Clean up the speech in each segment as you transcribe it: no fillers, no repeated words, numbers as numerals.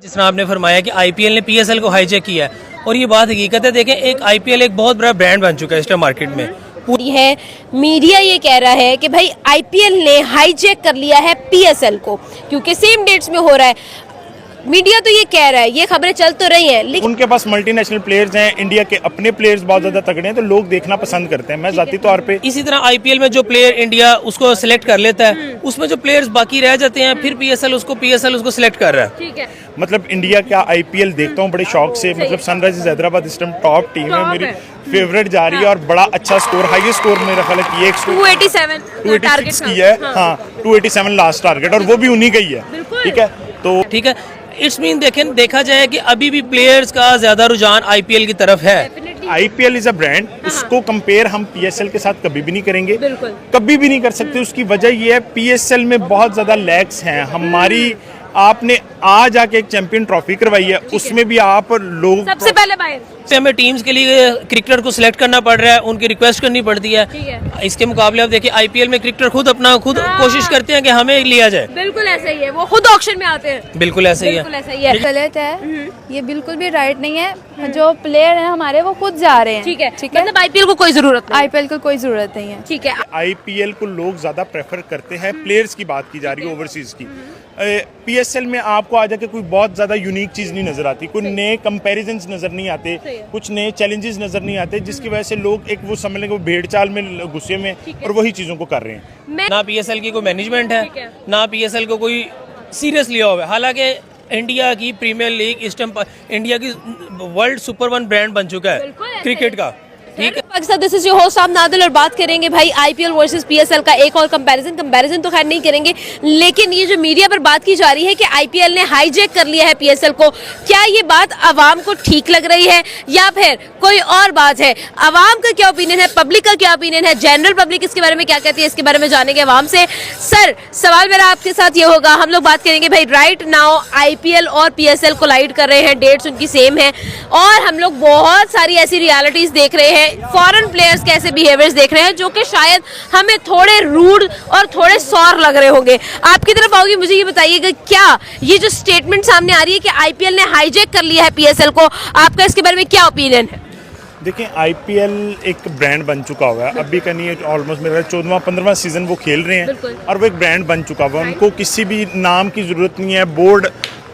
जिस तरह आपने फरमाया कि आईपीएल ने पीएसएल को हाईजैक किया है और ये बात हकीकत है। देखें, एक आईपीएल एक बहुत बड़ा ब्रांड बन चुका है इस टाइम मार्केट में। पूरी है मीडिया ये कह रहा है कि भाई आईपीएल ने हाईजैक कर लिया है पीएसएल को, क्योंकि सेम डेट्स में हो रहा है। मीडिया तो ये कह रहा है, ये खबरें चल तो रही हैं, लेकिन उनके पास मल्टीनेशनल प्लेयर्स हैं, इंडिया के अपने प्लेयर्स बहुत ज्यादा तगड़े हैं, तो लोग देखना पसंद करते हैं। मैं जाती तौर पे इसी तरह आईपीएल में जो प्लेयर इंडिया उसको सिलेक्ट कर लेता है, उसमें जो प्लेयर्स बाकी रह जाते हैं फिर पीएसएल उसको सिलेक्ट कर रहा है। ठीक है, मतलब इंडिया का आईपीएल देखता हूँ बड़े शौक से। मतलब सनराइजर्स हैदराबाद इस टाइम टॉप टीम है, मेरी फेवरेट जा रही है और बड़ा अच्छा स्कोर, हाईएस्ट स्कोर मेरा ख्याल है कि 286 की है। हाँ, 287 लास्ट टारगेट और वो भी उन्हीं का ही है। ठीक है, तो ठीक है, इट्स मीन देखा जाए कि अभी भी प्लेयर्स का ज्यादा रुझान आईपीएल की तरफ है। आईपीएल इज अ ब्रांड, उसको कंपेयर हम पीएसएल के साथ कभी भी नहीं करेंगे, कभी भी नहीं कर सकते। उसकी वजह ये है, पीएसएल में बहुत ज्यादा लैग्स हैं हमारी। आपने आज आके एक चैंपियन ट्रॉफी करवाई है, उसमें भी आप लोग सबसे पहले बाहर से हमें टीम्स के लिए क्रिकेटर को सिलेक्ट करना पड़ रहा है, उनकी रिक्वेस्ट करनी पड़ती है। इसके मुकाबले आप देखिए आईपीएल में क्रिकेटर खुद कोशिश करते हैं कि हमें लिया जाए। बिल्कुल ऐसा ही है, वो खुद ऑक्शन में आते हैं। बिल्कुल ऐसा ही है। गलत है, ये बिल्कुल भी राइट नहीं है। जो प्लेयर हैं हमारे वो खुद जा रहे हैं। ठीक है, मतलब आईपीएल को कोई जरूरत नहीं। आईपीएल को कोई जरूरत नहीं है। ठीक है, आईपीएल को लोग ज्यादा प्रेफर करते हैं। प्लेयर्स की बात की जा रही है, ओवरसीज की। पीएसएल में आपको आ जाके कोई बहुत ज्यादा यूनिक चीज नहीं नजर आती, कोई नए कंपैरिजंस नजर नहीं आते, कुछ नए चैलेंजेस नजर नहीं आते, जिसकी वजह से लोग एक वो समझ लेंगे वो भेड़ चाल में गुस्से में और वही चीजों को कर रहे हैं। ना पीएसएल की कोई मैनेजमेंट है, ना पीएसएल को कोई सीरियस लिया हुआ है। हालांकि इंडिया की प्रीमियर लीग इस टाइम इंडिया की वर्ल्ड सुपर वन ब्रांड बन चुका है क्रिकेट का। ठीक है, Pakistan, this is your host साम नादिल और बात करेंगे भाई आईपीएल वर्सेस पीएसएल का एक और कंपैरिजन तो खैर नहीं करेंगे, लेकिन ये जो मीडिया पर बात की जा रही है कि आईपीएल ने हाईजैक कर लिया है पीएसएल को, क्या ये बात अवाम को ठीक लग रही है या फिर कोई और बात है? अवाम का क्या ओपिनियन है, पब्लिक का क्या ओपिनियन है, जनरल पब्लिक इसके बारे में क्या कहती है, इसके बारे में जानेंगे अवाम से। सर, सवाल मेरा आपके साथ ये होगा, हम लोग बात करेंगे भाई राइट नाउ आईपीएल और पीएसएल कोलाइड कर रहे हैं, डेट्स उनकी सेम है और हम लोग बहुत सारी ऐसी रियलिटीज देख रहे हैं, फॉरेन प्लेयर्स कैसे बिहेवियर्स देख रहे हैं जो कि शायद हमें थोड़े रूड और थोड़े सौर लग रहे होंगे। आपकी तरफ आओगी, मुझे ये बताइएगा, क्या ये जो स्टेटमेंट सामने आ रही है कि आईपीएल ने हाईजैक कर लिया है पीएसएल को, आपका इसके बारे में क्या ओपिनियन है? देखिए, आईपीएल एक ब्रांड बन चुका हुआ है, अभी का नहीं है, ऑलमोस्ट मेरा 14वां-15वां सीजन वो खेल रहे हैं और वो एक ब्रांड बन चुका हुआ है। उनको किसी भी नाम की जरूरत नहीं है। बोर्ड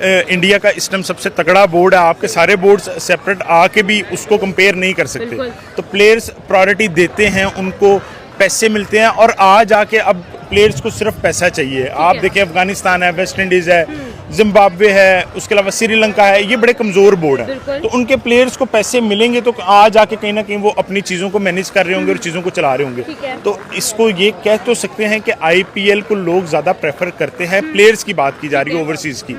इंडिया का इस टाइम सबसे तगड़ा बोर्ड है, आपके सारे बोर्ड्स सेपरेट आके भी उसको कंपेयर नहीं कर सकते। तो प्लेयर्स प्रायोरिटी देते हैं, उनको पैसे मिलते हैं और आज आके अब प्लेयर्स को सिर्फ पैसा चाहिए। आप देखें, अफगानिस्तान है, वेस्ट इंडीज है, जिम्बाब्वे है, उसके अलावा श्रीलंका है, ये बड़े कमजोर बोर्ड हैं। तो उनके प्लेयर्स को पैसे मिलेंगे तो आज आके कहीं ना कहीं वो अपनी चीज़ों को मैनेज कर रहे होंगे और चीज़ों को चला रहे होंगे। तो इसको ये कह तो सकते हैं कि आईपीएल को लोग ज़्यादा प्रेफर करते हैं। प्लेयर्स की बात की जा रही है, ओवरसीज़ की।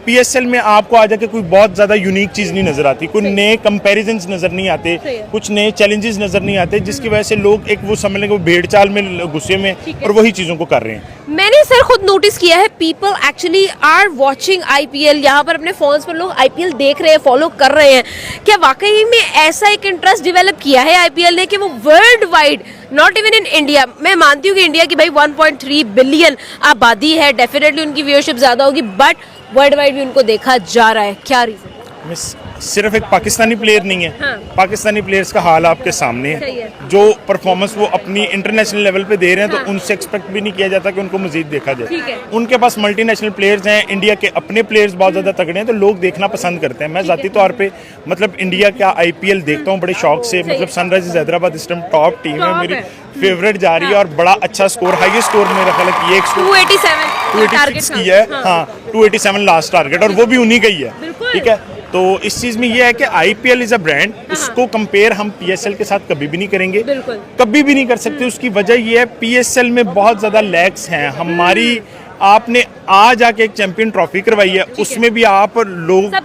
पीएसएल में आपको आ जाके कोई बहुत ज़्यादा यूनिक चीज़ नहीं नज़र आती, कोई नए कंपैरिजंस नज़र नहीं आते, कुछ नए चैलेंजेस नज़र नहीं आते, जिसकी वजह से लोग एक वो समझ लेंगे वो भेड़ चाल में गुस्से में और वही चीज़ों को कर रहे हैं। मैंने सर खुद नोटिस किया है, people actually are watching IPL, यहाँ पर अपने फोन्स पर लोग आईपीएल देख रहे हैं, फॉलो कर रहे हैं। क्या वाकई में ऐसा एक इंटरेस्ट डेवलप किया है आईपीएल ने कि वो world wide, not even in India, मैं मानती हूँ कि इंडिया की भाई 1.3 बिलियन आबादी है, डेफिनेटली उनकी व्यूअरशिप ज्यादा होगी, बट वर्ल्ड वाइड भी उनको देखा जा रहा है, क्या रीजन? सिर्फ एक पाकिस्तानी प्लेयर नहीं है। पाकिस्तानी प्लेयर्स का हाल आपके सामने है। जो परफॉर्मेंस वो अपनी इंटरनेशनल लेवल पे दे रहे हैं, तो उनसे एक्सपेक्ट भी नहीं किया जाता कि उनको मजीद देखा जाए। उनके पास मल्टीनेशनल प्लेयर्स हैं, इंडिया के अपने प्लेयर्स बहुत ज्यादा तगड़े हैं, तो लोग देखना पसंद करते हैं। मैं जाती तौर पे मतलब इंडिया का आईपीएल देखता हूँ बड़े शौक से। मतलब सनराइजर्स हैदराबाद इस टाइम टॉप टीम है, मेरी फेवरेट जा रही है और बड़ा अच्छा स्कोर, हाईएस्ट स्कोर मेरा ख्याल है कि 286 की है। हाँ, 287 लास्ट टारगेट और वो भी उन्हीं का ही है। ठीक है, तो इस चीज में ये है कि आईपीएल इज अ ब्रांड, उसको कंपेयर हम पीएसएल के साथ कभी भी नहीं करेंगे, कभी भी नहीं कर सकते। उसकी वजह ये है, पीएसएल में बहुत ज्यादा लैग्स हैं हमारी। आपने आज आके एक चैंपियन ट्रॉफी करवाई है, उसमें भी आप लोग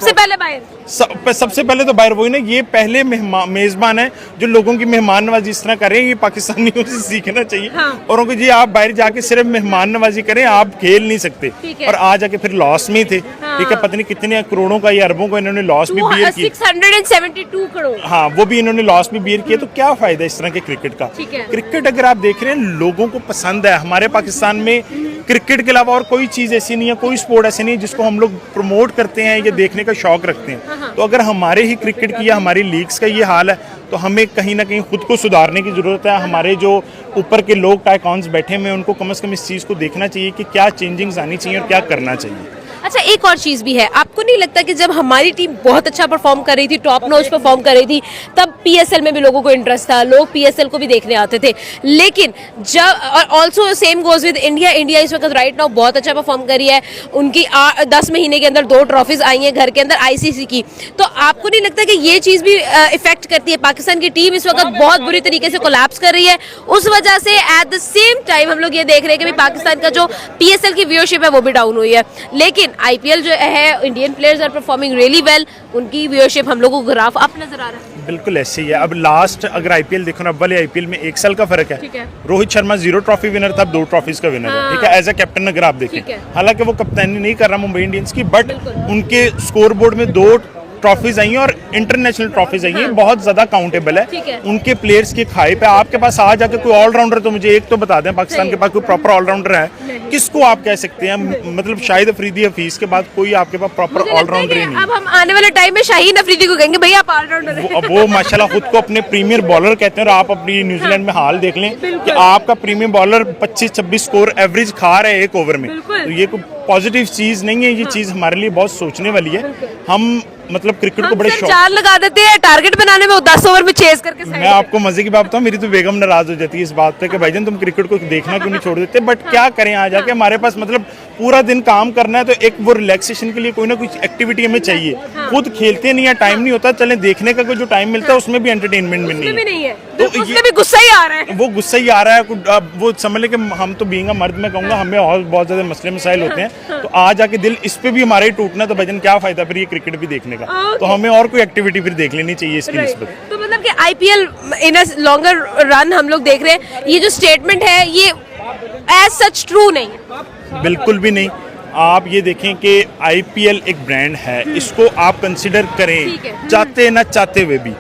सबसे पहले तो बाहर वही ना, ये पहले मेजबान है जो लोगों की मेहमान नवाजी इस तरह करें, ये पाकिस्तानियों से सीखना चाहिए। और उनको जी आप बाहर जाके सिर्फ मेहमान नवाजी करें, आप खेल नहीं सकते। और आज आके फिर लॉस में थे। ठीक है, पता नहीं कितने करोड़ों का या अरबों का इन्होंने लॉस भी बियर किया, 672 करोड़। हाँ, वो भी इन्होंने लॉस भी बियर किया। तो क्या फायदा इस तरह के क्रिकेट का? क्रिकेट अगर आप देख रहे हैं, लोगों को पसंद है। हमारे पाकिस्तान में क्रिकेट के अलावा और कोई चीज़ ऐसी नहीं है, कोई स्पोर्ट ऐसी नहीं है जिसको हम लोग प्रमोट करते हैं या देखने का शौक रखते हैं। तो अगर हमारे ही क्रिकेट की या हमारी लीग्स का ये हाल है तो हमें कहीं ना कहीं खुद को सुधारने की ज़रूरत है। हमारे जो ऊपर के लोग टाइकॉन्स बैठे हुए हैं उनको कम से कम इस चीज़ को देखना चाहिए कि क्या चेंजिंग्स आनी चाहिए और क्या करना चाहिए। अच्छा, एक और चीज भी है, आपको नहीं लगता कि जब हमारी टीम बहुत अच्छा परफॉर्म कर रही थी, टॉप नॉच परफॉर्म कर रही थी, तब पीएसएल में भी लोगों को इंटरेस्ट था, लोग पीएसएल को भी देखने आते थे, लेकिन जब also same goes with India, India इस वक्त राइट नाउ बहुत अच्छा परफॉर्म कर रही है, उनकी 10 महीने के अंदर 2 ट्रॉफीज आई हैं घर के अंदर आईसीसी की, तो आपको नहीं लगता कि ये चीज भी इफेक्ट करती है? पाकिस्तान की टीम इस वक्त बहुत बुरी तरीके से कोलैप्स कर रही है, उस वजह से एट द सेम टाइम हम लोग ये देख रहे हैं कि पाकिस्तान का जो पीएसएल की व्यूअरशिप है वो भी डाउन हुई है, लेकिन आईपीएल जो है Indian players are performing really well, उनकी व्यूअरशिप हम लोगों को ग्राफ अप नजर आ रहा है। बिल्कुल ऐसे ही है। अब लास्ट अगर आईपीएल देखो ना, अव्वल आईपीएल में 1 साल का फर्क है। ठीक है। रोहित शर्मा 0 ट्रॉफी विनर था, अब 2 ट्रॉफीज का विनर है। ठीक है, एज अ कैप्टन अगर आप ठीक है। देखें, हालांकि वो कप्तानी नहीं कर रहा मुंबई इंडियंस की, बट उनके स्कोर बोर्ड में 2 ट्रॉफीज आई हैं और इंटरनेशनल ट्रॉफीज आई हैं, बहुत ज्यादा काउंटेबल ठीक है है। उनके प्लेयर्स की खाई पे। आपके पास आ जाके कोई ऑलराउंडर, तो मुझे एक तो बता दें, पाकिस्तान के पास कोई प्रॉपर ऑलराउंडर है? किसको आप कह सकते हैं? मतलब शाहिद अफरीदी हफीज के बाद कोई आपके पास प्रॉपर मुझे लगता है ऑलराउंडर कि ही नहीं। अब हम आने वाले टाइम में शाहीन अफरीदी को कहेंगे भैया आप ऑलराउंडर हैं। वो माशाल्लाह खुद को अपने प्रीमियर बॉलर कहते हैं, और आप अपनी न्यूजीलैंड में हाल देख लें कि आपका प्रीमियर बॉलर 25-26 स्कोर एवरेज खा रहा है एक ओवर में, तो ये कोई पॉजिटिव चीज नहीं है। ये चीज हमारे लिए बहुत सोचने वाली है। हम मतलब क्रिकेट को बड़े शौक, चार लगा देते हैं टारगेट बनाने में, 10 ओवर में चेस करके मैं आपको मजे की बात बताऊं, मेरी तो बेगम नाराज हो जाती है इस बात पे कि भाईजान तुम क्रिकेट को देखना क्यों नहीं छोड़ देते, बट क्या करें, आ जाके हमारे पास मतलब पूरा दिन काम करना है, तो एक वो रिलैक्सेशन के लिए कोई ना कोई एक्टिविटी हमें चाहिए। खुद खेलते नहीं है, टाइम नहीं होता, चले देखने का कोई जो टाइम मिलता है उसमें भी एंटरटेनमेंट में नहीं है, तो उसमें भी गुस्सा ही आ रहा है। वो गुस्सा ही आ रहा है। अब वो समझ ले कि हम तो बीइंग अ मर्द में कहूंगा हमें और बहुत ज्यादा मसले मसाइल होते हैं, तो आ जाके दिल इस पे भी हमारा ही टूटना, तो भाईजान क्या फायदा फिर ये क्रिकेट भी देखने का। तो हमें और कोई एक्टिविटी फिर देख लेनी चाहिए इसकी निस्बत। तो मतलब कि IPL in a longer run हम लोग देख रहे हैं, ये जो स्टेटमेंट है ये एज सच ट्रू नहीं है। बिल्कुल भी नहीं। आप ये देखें कि आईपीएल एक ब्रांड है, इसको आप कंसिडर करें चाहते ना चाहते हुए भी।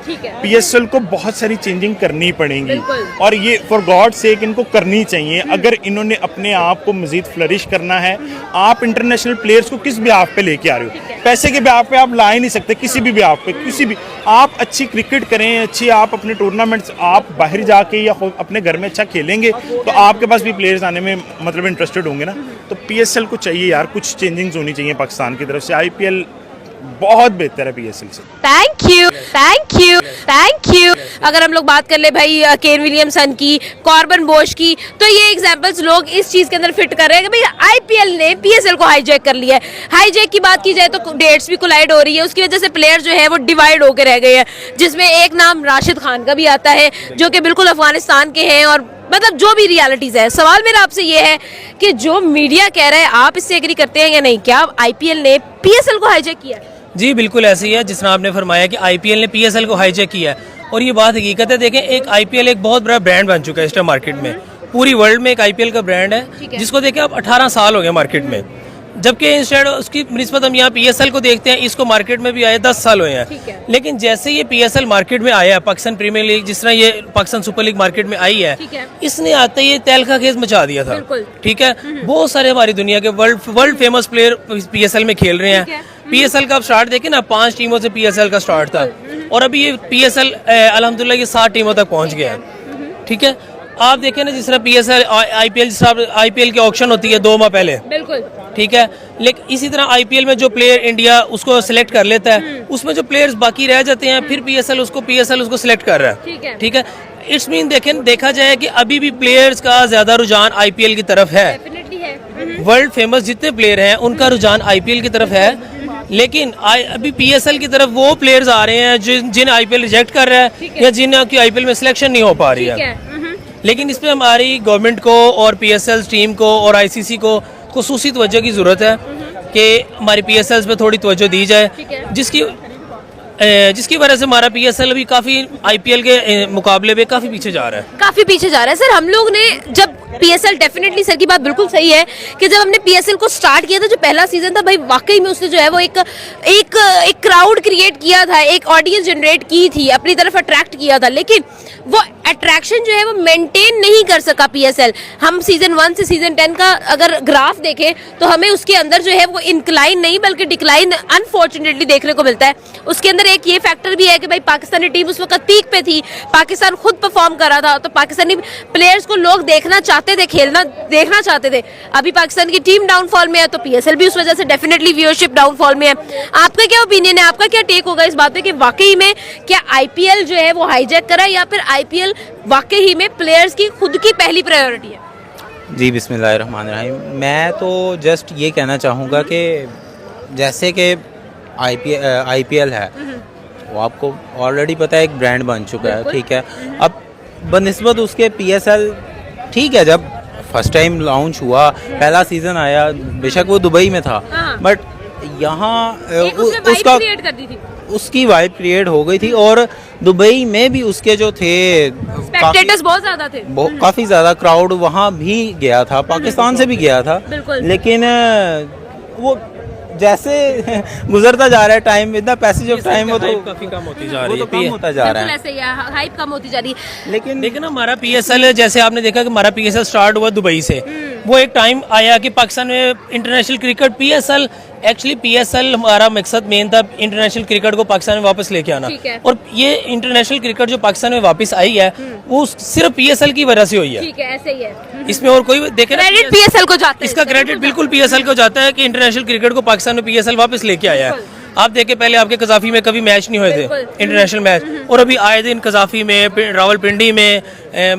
पीएसएल को बहुत सारी चेंजिंग करनी पड़ेंगी और ये फॉर गॉड सेक इनको करनी चाहिए अगर इन्होंने अपने आप को मजीद फ्लरिश करना है। आप इंटरनेशनल प्लेयर्स को किस ब्याह पे लेके आ रहे हो? पैसे के ब्याह पे आप ला ही नहीं सकते, किसी भी ब्याह पे, किसी भी। आप अच्छी क्रिकेट करें, अच्छी आप अपने टूर्नामेंट्स आप बाहर जाके या अपने घर में अच्छा खेलेंगे तो आपके पास भी प्लेयर्स आने में मतलब इंटरेस्टेड होंगे ना। तो पीएसएल को चाहिए यार कुछ चेंजिंग्स होनी चाहिए पाकिस्तान की तरफ से। आईपीएल बहुत बेहतर है पीएसएल से। Thank you, thank you, thank you. अगर हम लोग बात कर ले भाई केन विलियमसन की, कॉर्बन बोश की, तो ये एग्जांपल्स लोग इस चीज के अंदर फिट कर रहे हैं कि भाई आईपीएल ने पीएसएल को हाईजैक कर लिया है। हाईजैक की बात की जाए तो डेट्स भी कोलाइड हो रही है, उसकी वजह से प्लेयर जो है वो डिवाइड होकर रह गए हैं, जिसमें एक नाम राशिद खान का भी आता है जो कि बिल्कुल अफगानिस्तान के हैं और मतलब जो भी रियलिटीज है। सवाल मेरा आपसे ये है कि जो मीडिया कह रहा है आप इससे एग्री करते हैं या नहीं? क्या आईपीएल ने पीएसएल को हाईजैक किया? जी बिल्कुल ऐसे ही है जिस तरह आपने फरमाया कि आईपीएल ने पीएसएल को हाईजैक किया है और ये बात हकीकत है। देखें एक आईपीएल एक बहुत बड़ा ब्रांड बन चुका है इस टाइम मार्केट में, पूरी वर्ल्ड में एक आईपीएल का ब्रांड है जिसको देखें अब 18 साल हो गए मार्केट में, जबकि इंस्टेड उसकी निस्बत हम यहाँ पीएसएल को देखते हैं, इसको मार्केट में भी आए 10 साल हुए हैं। लेकिन जैसे ये पीएसएल मार्केट में आया है, पाकिस्तान प्रीमियर लीग जिस तरह ये पाकिस्तान सुपर लीग मार्केट में आई है, इसने आते ही तहलका खेज मचा दिया था। ठीक है, बहुत सारे हमारी दुनिया के वर्ल्ड फेमस प्लेयर पीएसएल में खेल रहे हैं। पीएसएल का आप स्टार्ट देखें ना, 5 टीमों से पीएसएल का स्टार्ट था और अभी ये पीएसएल अल्हम्दुलिल्लाह ये 7 टीमों तक पहुंच गया है। ठीक है, आप देखें ना जिस तरह पीएसएल आईपीएल आईपीएल की ऑक्शन होती है 2 माह पहले, बिल्कुल ठीक है, लेकिन इसी तरह आईपीएल में जो प्लेयर इंडिया उसको सिलेक्ट कर लेता है, उसमें जो प्लेयर्स बाकी रह जाते हैं फिर पीएसएल उसको सिलेक्ट कर रहा है। ठीक है, इट्स मीन देखा जाए कि अभी भी प्लेयर्स का ज्यादा रुझान आईपीएल की तरफ है। वर्ल्ड फेमस जितने प्लेयर हैं उनका रुझान आईपीएल की तरफ है, लेकिन अभी पीएसएल की तरफ वो प्लेयर्स आ रहे हैं जिन आईपीएल रिजेक्ट कर रहा है या जिनकी आईपीएल में सिलेक्शन नहीं हो पा रही है। लेकिन इस पे हमारी गवर्नमेंट को और पीएसएल टीम को और आईसीसी को खुसूसी तवज्जो की जरूरत है कि हमारी पीएसएल पे थोड़ी तवज्जो दी जाए, जिसकी वजह से हमारा पीएसएल अभी काफी आईपीएल के मुकाबले में काफी पीछे जा रहा है। काफी पीछे जा रहा है सर। हम लोग ने जब पीएसएल डेफिनेटली सर की बात बिल्कुल सही है कि जब हमने पीएसएल को स्टार्ट किया था, जो पहला सीजन था भाई वाकई में उसने जो है वो एक क्राउड क्रिएट किया था, एक ऑडियंस जनरेट की थी, अपनी तरफ अट्रैक्ट किया था, लेकिन वो अट्रैक्शन जो है वो मेंटेन नहीं कर सका पीएसएल। हम सीजन 1 से सीजन 10 का अगर ग्राफ देखें तो हमें उसके अंदर जो है वो इंक्लाइन नहीं बल्कि डिक्लाइन अनफॉर्चुनेटली देखने को मिलता है। उसके अंदर एक ये फैक्टर भी है कि भाई पाकिस्तानी टीम उस वक्त पीक पे थी, पाकिस्तान खुद परफॉर्म कर रहा था, तो पाकिस्तानी प्लेयर्स को लोग देखना चाहते थे, खेलना देखना चाहते थे। अभी पाकिस्तान की टीम डाउनफॉल में है तो पीएसएल भी उस वजह से डेफिनेटली व्यूअरशिप डाउनफॉल में है। आपका क्या ओपिनियन है, आपका क्या टेक होगा इस बात पे कि वाकई में क्या आईपीएल जो है वो हाईजैक करा या फिर आईपीएल वाकई ही में प्लेयर्स की खुद की पहली प्रायोरिटी है? जी बिस्मिल्लाहिर्रहमानिर्रहीम। मैं तो जस्ट ये कहना चाहूँगा कि जैसे कि आईपीएल है वो आपको ऑलरेडी पता है एक ब्रांड बन चुका है, ठीक है। अब बनिस्बत उसके पीएसएल ठीक है, जब फर्स्ट टाइम लॉन्च हुआ, पहला सीज़न आया, बेशक वो दुबई में था, बट यहाँ उसका क्रिएट कर दी थी, उसकी वाइब क्रिएट हो गई थी। और दुबई में भी उसके जो थे स्पेक्टेटर्स बहुत ज्यादा थे, काफ़ी ज़्यादा क्राउड वहाँ भी गया था, पाकिस्तान से भी गया था, लेकिन वो जैसे गुजरता जा रहा है टाइम, इतना पैसेज ऑफ टाइम वो तो काफी कम होती जा रही है, कम होता जा रहा है, ऐसे ही हाइप कम होती जा रही है। लेकिन हमारा पीएसएल जैसे आपने देखा कि हमारा पीएसएल स्टार्ट हुआ दुबई से, वो एक टाइम आया कि पाकिस्तान में इंटरनेशनल क्रिकेट पीएसएल हमारा मकसद मेन था इंटरनेशनल क्रिकेट को पाकिस्तान में वापस लेके आना, और ये इंटरनेशनल क्रिकेट जो पाकिस्तान में वापस आई है वो सिर्फ पीएसएल की वजह से हुई है। ठीक है, ऐसे ही है। इसमें और कोई देखे ना, क्रेडिट पीएसएल को जाता है, इसका क्रेडिट बिल्कुल पीएसएल को जाता है कि इंटरनेशनल क्रिकेट को पाकिस्तान में पीएसएल वापस लेके आया है। आप देखें पहले आपके कजाफी में कभी मैच नहीं हुए थे इंटरनेशनल मैच, और अभी आए दिन कजाफी में, रावलपिंडी में,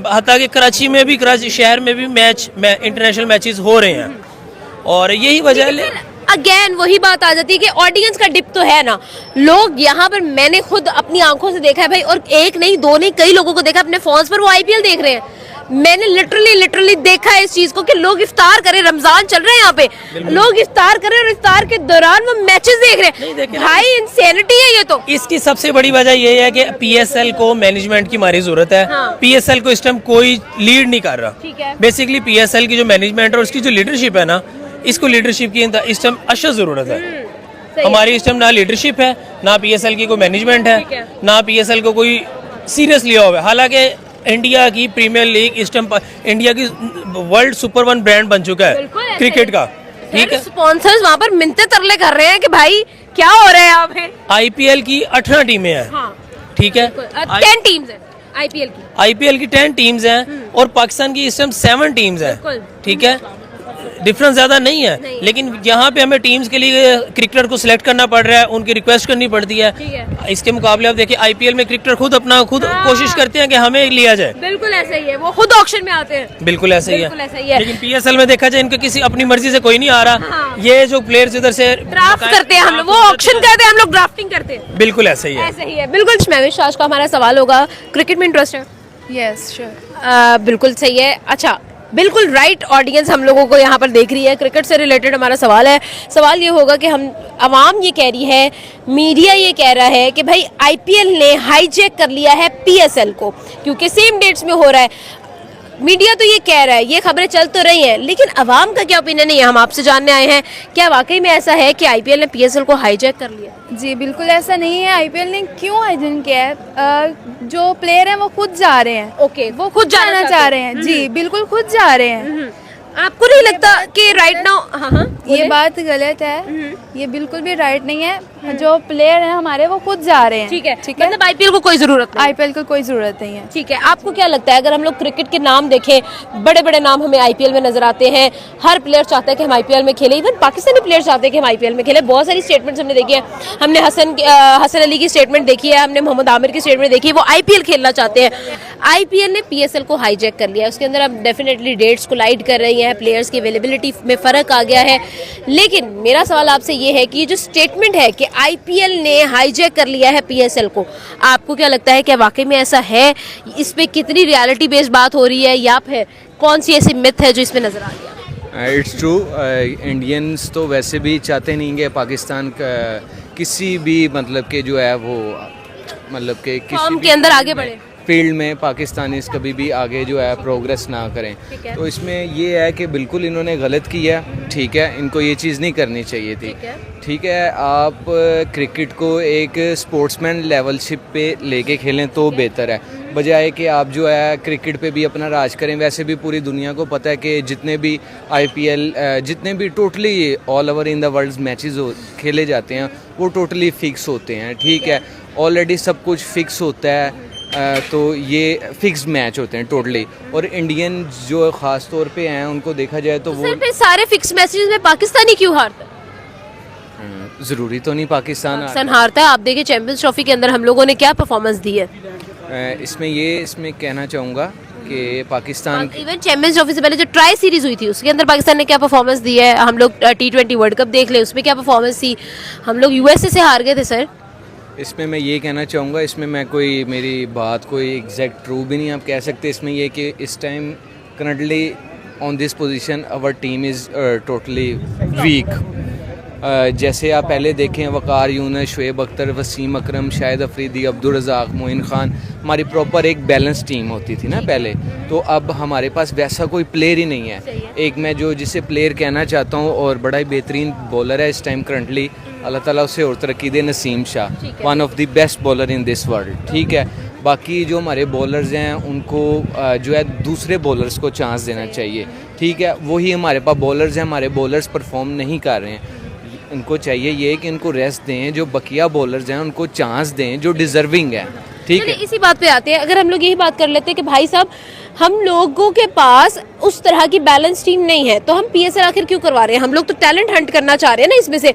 हत्ता कि कराची में भी, कराची शहर में भी इंटरनेशनल मैचेस हो रहे हैं। और यही वजह है, अगेन वही बात आ जाती है कि ऑडियंस का डिप तो है ना। लोग यहाँ पर, मैंने खुद अपनी आंखों से देखा है भाई, और एक नहीं दो नहीं कई लोगों को देखा अपने फोन्स पर वो आईपीएल देख रहे हैं। मैंने लिटरली देखा है इस चीज को कि लोग इफ्तार करें, रमजान चल रहे हैं यहाँ पे, लोग इफ्तार करें और इफ्तार के दौरान वो मैचेस देख रहे हैं। भाई इंसेनिटी है ये तो। इसकी सबसे बड़ी वजह ये है कि पीएसएल को मैनेजमेंट की हमारी जरूरत है। पीएसएल को इस टाइम कोई लीड नहीं कर रहा। बेसिकली पीएसएल की जो मैनेजमेंट और उसकी जो लीडरशिप है ना, इसको लीडरशिप की इस टाइम अशद जरूरत है। हमारी इस टाइम ना लीडरशिप है, ना पीएसएल की कोई मैनेजमेंट है, ना पीएसएल को कोई सीरियस लिया हुआ है। हालांकि इंडिया की प्रीमियर लीग इस टाइम इंडिया की वर्ल्ड सुपर 1 ब्रांड बन चुका है क्रिकेट का, ठीक है। स्पॉन्सर्स वहाँ पर मिन्नतें तरले कर रहे हैं कि भाई क्या हो रहा है यहाँ पे। आईपीएल की 18 टीमें हैं, ठीक है, 10 टीम्स हैं आईपीएल की 10 टीम्स हैं, और पाकिस्तान की इस टाइम 7 टीम्स हैं, ठीक है। डिफरेंस ज्यादा नहीं है, लेकिन यहाँ पे हमें टीम्स के लिए क्रिकेटर को सिलेक्ट करना पड़ रहा है, उनकी रिक्वेस्ट करनी पड़ती है। इसके मुकाबले आप देखिए आईपीएल में क्रिकेटर खुद कोशिश करते हैं कि हमें लिया जाए। बिल्कुल ऐसा ही है, वो खुद ऑक्शन में आते हैं। बिल्कुल ऐसा ही है। लेकिन पीएसएल में देखा जाए इनके किसी अपनी मर्जी से कोई नहीं आ रहा। ये जो प्लेयर्स इधर से ड्राफ्ट करते हैं, हम लोग वो ऑक्शन करते हैं, हम लोग ड्राफ्टिंग करते हैं। बिल्कुल ऐसा ही है, ऐसा ही है। बिल्कुल महविश, आज का हमारा सवाल होगा, क्रिकेट में इंटरेस्ट है? Yes sure. बिल्कुल सही है। अच्छा, बिल्कुल राइट ऑडियंस हम लोगों को यहाँ पर देख रही है। क्रिकेट से रिलेटेड हमारा सवाल है। सवाल ये होगा कि हम आवाम ये कह रही है, मीडिया ये कह रहा है कि भाई आईपीएल ने हाईजैक कर लिया है पीएसएल को, क्योंकि सेम डेट्स में हो रहा है। मीडिया तो ये कह रहा है, ये खबरें चल तो रही हैं, लेकिन अवाम का क्या ओपिनियन है, ये हम आपसे जानने आए हैं। क्या वाकई में ऐसा है कि आईपीएल ने पीएसएल को हाईजैक कर लिया? जी बिल्कुल ऐसा नहीं है। आईपीएल ने क्यों हाईजैक किया है? जो प्लेयर हैं वो खुद जा रहे हैं। ओके, वो खुद जाना चाह रहे हैं। जी बिल्कुल खुद जा रहे हैं। आपको नहीं लगता कि राइट नाउ ये बात गलत है? ये बिल्कुल भी राइट नहीं है। जो प्लेयर हैं हमारे वो खुद जा रहे हैं। ठीक है, मतलब आईपीएल को कोई जरूरत नहीं। आईपीएल को कोई जरूरत नहीं है। ठीक है, आपको क्या लगता है, अगर हम लोग क्रिकेट के नाम देखें, बड़े बड़े नाम हमें आईपीएल में नजर आते हैं, हर प्लेयर चाहता है कि हम आईपीएल में खेले, इवन पाकिस्तानी प्लेयर चाहते हैं कि हम आईपीएल में खेले। बहुत सारी स्टेटमेंट्स हमने देखी है। हमने हसन अली की स्टेटमेंट देखी है, हमने मोहम्मद आमिर की स्टेटमेंट देखी है, वो आईपीएल खेलना चाहते हैं। आईपीएल ने पीएसएल को हाईजैक कर लिया है। उसके अंदर अब डेफिनेटली डेट्स कोलाइड कर रही हैं, प्लेयर्स की अवेलेबिलिटी में फर्क आ गया है। लेकिन मेरा सवाल आपसे ये है कि ये जो स्टेटमेंट है कि आईपीएल ने हाईजैक कर लिया है पीएसएल को, आपको क्या लगता है कि वाकई में ऐसा है? इस पे कितनी रियलिटी बेस्ड बात हो रही है, या फिर कौन सी ऐसी मिथ है जो इसमें नजर आ रही है? It's true. इंडियंस तो वैसे भी चाहते नहीं कि पाकिस्तान का किसी भी मतलब के जो है वो मतलब के किसी के अंदर आगे बढ़े, फील्ड में पाकिस्तानीज कभी भी आगे जो है प्रोग्रेस ना करें। तो इसमें ये है कि बिल्कुल इन्होंने गलत किया, ठीक है, इनको ये चीज़ नहीं करनी चाहिए थी। ठीक है, आप क्रिकेट को एक स्पोर्ट्समैन लेवलशिप पे लेके खेलें तो बेहतर है। बजाय कि आप जो है क्रिकेट पे भी अपना राज करें। वैसे भी पूरी दुनिया को पता है कि जितने भी आईपीएल जितने भी totally all over in the world matches खेले जाते हैं वो टोटली फिक्स होते हैं, ठीक है, ऑलरेडी सब कुछ फिक्स होता है। तो ये फिक्स मैच होते हैं टोटली, और इंडियन जो ख़ास तौर पे हैं उनको देखा जाए तो वो सर फिर सारे फिक्स मैचेस में पाकिस्तानी क्यों हारता है? ज़रूरी तो नहीं पाकिस्तान पाकिस्तान हारता है। आप देखिए चैंपियंस ट्रॉफी के अंदर हम लोगों ने क्या परफॉर्मेंस दी है। इसमें कहना चाहूँगा कि पाकिस्तान इवन चैंपियंस ट्रॉफी से पहले जो ट्राई सीरीज हुई थी उसके अंदर पाकिस्तान ने क्या परफॉर्मेंस दी है। हम लोग T20 वर्ल्ड कप देख ले, उसमें क्या परफॉर्मेंस थी। हम लोग यूएसए से हार गए थे सर। इसमें मैं ये कहना चाहूँगा, इसमें मैं कोई मेरी बात कोई एग्जैक्ट ट्रू भी नहीं आप कह सकते। इसमें ये कि इस time currently on this position our team is totally weak. जैसे आप पहले देखें वकार यूनुस, शुएब अख्तर, वसीम अकरम, शाहिद अफरीदी, अब्दुल रज़ाक, मोइन खान, हमारी प्रॉपर एक बैलेंस टीम होती थी ना पहले। तो अब हमारे पास वैसा कोई प्लेयर ही नहीं है। एक मैं जो जिसे प्लेयर कहना चाहता हूँ और बड़ा ही बेहतरीन बॉलर है इस टाइम करंटली, अल्लाह ताला उसे और तरक्की दे, Naseem Shah, one of the best bowler in this world, ठीक है। बाकी जो हमारे बॉलर्स हैं उनको जो है दूसरे बॉलर्स को चांस देना चाहिए, ठीक है। वही हमारे पास बॉलर्स हैं, हमारे बॉलर्स परफॉर्म नहीं कर रहे हैं। इनको चाहिए ये कि इनको रेस्ट दें, जो बकिया बॉलर्स हैं उनको चांस दें जो डिजर्विंग है, ठीक है। इसी बात पे आते हैं। अगर हम लोग यही बात कर लेते हैं कि भाई साहब हम लोगों के पास उस तरह की बैलेंस टीम नहीं है तो हम पीएसएल आखिर क्यों करवा रहे हैं? हम लोग तो टैलेंट हंट करना चाह रहे हैं ना इसमें से।